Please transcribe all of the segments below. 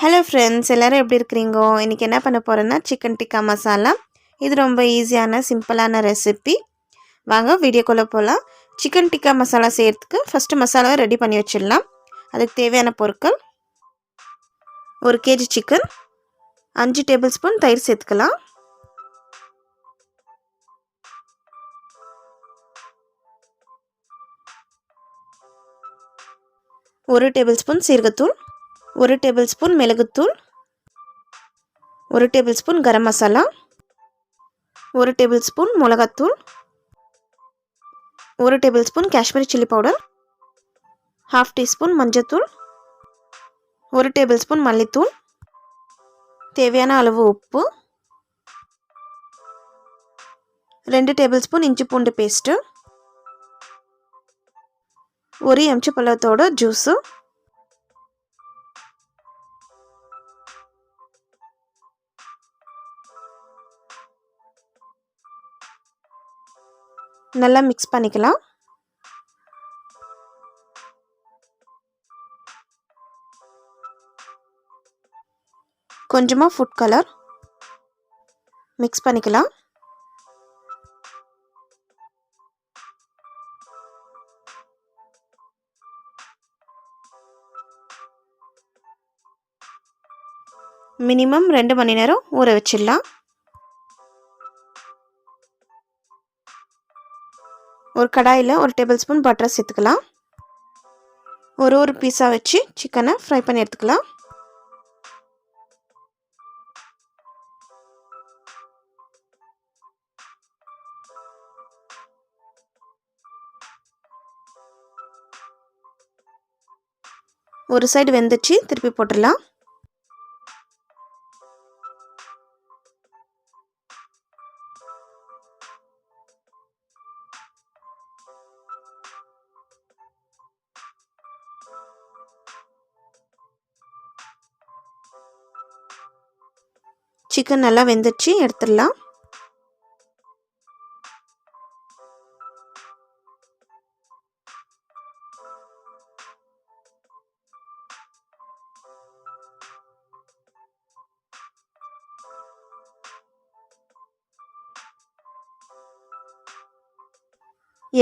Hello friends, எல்லோரும் எப்படி இருக்கிறீங்கோ? இன்றைக்கி என்ன பண்ண போகிறேன்னா சிக்கன் டிக்கா மசாலா. இது ரொம்ப ஈஸியான சிம்பிளான ரெசிபி. வாங்க வீடியோக்குள்ளே போகலாம். சிக்கன் டிக்கா மசாலா செய்கிறதுக்கு ஃபஸ்ட்டு மசாலாவை ரெடி பண்ணி வச்சிடலாம். அதுக்கு தேவையான பொருட்கள்: 1 kg சிக்கன், 5 டேபிள் ஸ்பூன் தயிர் சேர்த்துக்கலாம், 1 டேபிள் ஸ்பூன் சீரகத்தூள், 1 டேபிள் ஸ்பூன் மிளகுத்தூள், 1 table spoon garam masala, 1 table spoon மிளகாத்தூள், 1 table spoon Kashmiri chilli powder, 1/2 teaspoon மஞ்சத்தூள், 1 டேபிள் ஸ்பூன் மல்லித்தூள், தேவையான அளவு உப்பு, 2 டேபிள் ஸ்பூன் இஞ்சி பூண்டு பேஸ்ட்டு, 1 எலுமிச்சம்பழத்தோட ஜூஸு, நல்லா மிக்ஸ் பண்ணிக்கலாம். கொஞ்சமாக ஃபுட் கலர் மிக்ஸ் பண்ணிக்கலாம். மினிமம் 2 மணி நேரம் ஊற வச்சிடலாம். ஒரு கடாயில் 1 டேபிள் ஸ்பூன் பட்டர் சேர்த்துக்கலாம். ஒரு பீஸாக வச்சு சிக்கனை ஃப்ரை பண்ணி எடுத்துக்கலாம். ஒரு சைடு வெந்துச்சு, திருப்பி போட்டுடலாம். சிக்கன் நல்லா வெந்துச்சு, எடுத்துடலாம்.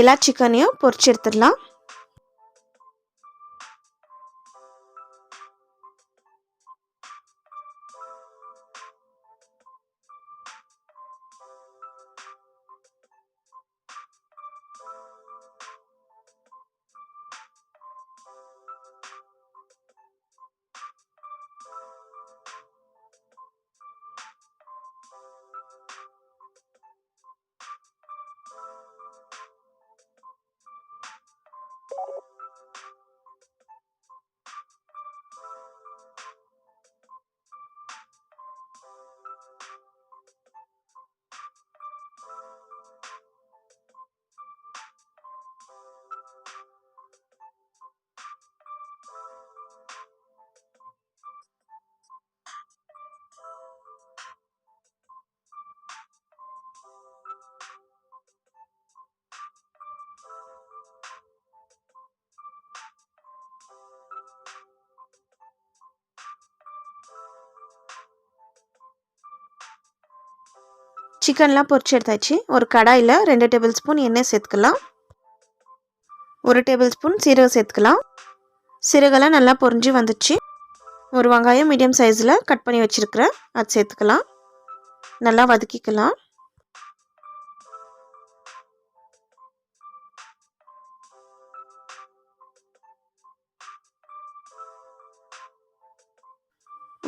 எல்லா சிக்கனையும் பொரிச்சு எடுத்துடலாம். சிக்கன்லாம் பொரிச்சு எடுத்தாச்சு. ஒரு கடாயில் 2 டேபிள் ஸ்பூன் எண்ணெய் சேர்த்துக்கலாம். 1 டேபிள் ஸ்பூன் சீரகம் சேர்த்துக்கலாம். சீரகம்லாம் நல்லா பொரிஞ்சு வந்துச்சு. ஒரு வெங்காயம் மீடியம் சைஸில் கட் பண்ணி வச்சுருக்கிறேன், அது சேர்த்துக்கலாம். நல்லா வதக்கிக்கலாம்.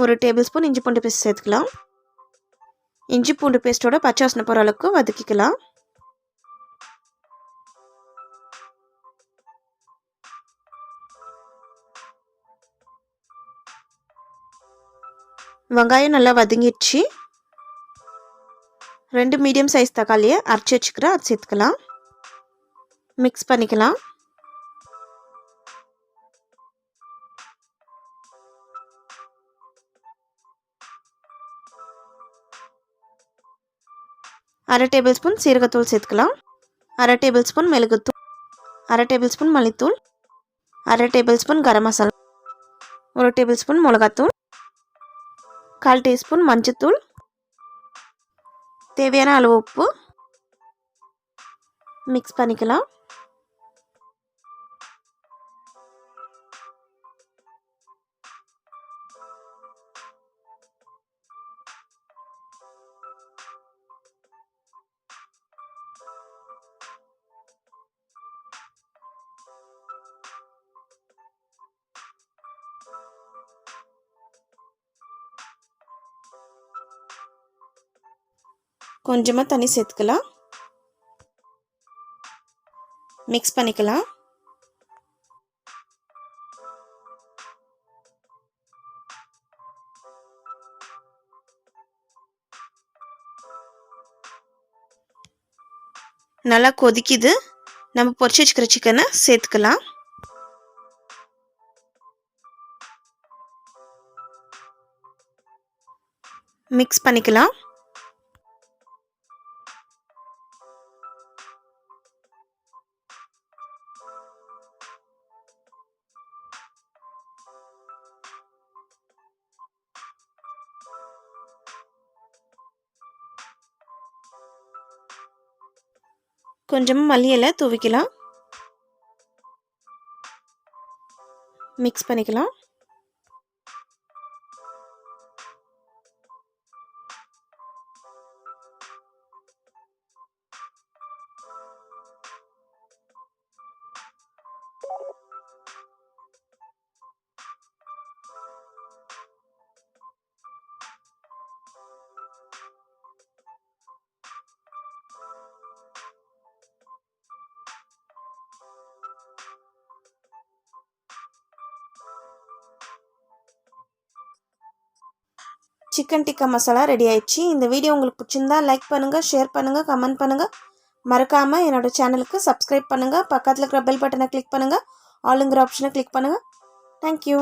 ஒரு டேபிள் ஸ்பூன் இஞ்சி பூண்டு பேஸ்ட் சேர்த்துக்கலாம். இஞ்சி பூண்டு பேஸ்ட்டோட பச்சை வாசனை போகிற அளவுக்கு வதக்கிக்கலாம். வெங்காயம் நல்லா வதங்கிடுச்சு. 2 மீடியம் சைஸ் தக்காளியை அரைச்சி வச்சுக்கிறேன், அது சேர்த்துக்கலாம். மிக்ஸ் பண்ணிக்கலாம். அரை டேபிள் ஸ்பூன் சீரகத்தூள் சேர்த்துக்கலாம். அரை டேபிள் ஸ்பூன் மிளகுத்தூள், அரை டேபிள் ஸ்பூன் மல்லித்தூள், அரை table spoon garam masala, 1 table spoon மிளகாத்தூள், 1/4 டீஸ்பூன் மஞ்சத்தூள், தேவையான அளவு உப்பு மிக்ஸ் பண்ணிக்கலாம். கொஞ்சமாக தண்ணி சேர்த்துக்கலாம். மிக்ஸ் பண்ணிக்கலாம். நல்லா கொதிக்குது. நம்ம பொரிச்சு வச்சுக்கிற சிக்கனை சேர்த்துக்கலாம். மிக்ஸ் பண்ணிக்கலாம். கொஞ்சமாக மல்லி இலை தூவிக்கலாம். மிக்ஸ் பண்ணிக்கலாம். சிக்கன் டிக்கா மசாலா ரெடி ஆயிடுச்சு. இந்த வீடியோ உங்களுக்கு பிடிச்சிருந்தா லைக் பண்ணுங்கள், ஷேர் பண்ணுங்கள், கமெண்ட் பண்ணுங்கள். மறக்காமல் என்னோடய சேனலுக்கு சப்ஸ்கிரைப் பண்ணுங்கள். பக்கத்தில் இருக்கிற பெல் பட்டனை கிளிக் பண்ணுங்கள். ஆளுங்கிற ஆப்ஷனை கிளிக் பண்ணுங்கள். தேங்க்யூ.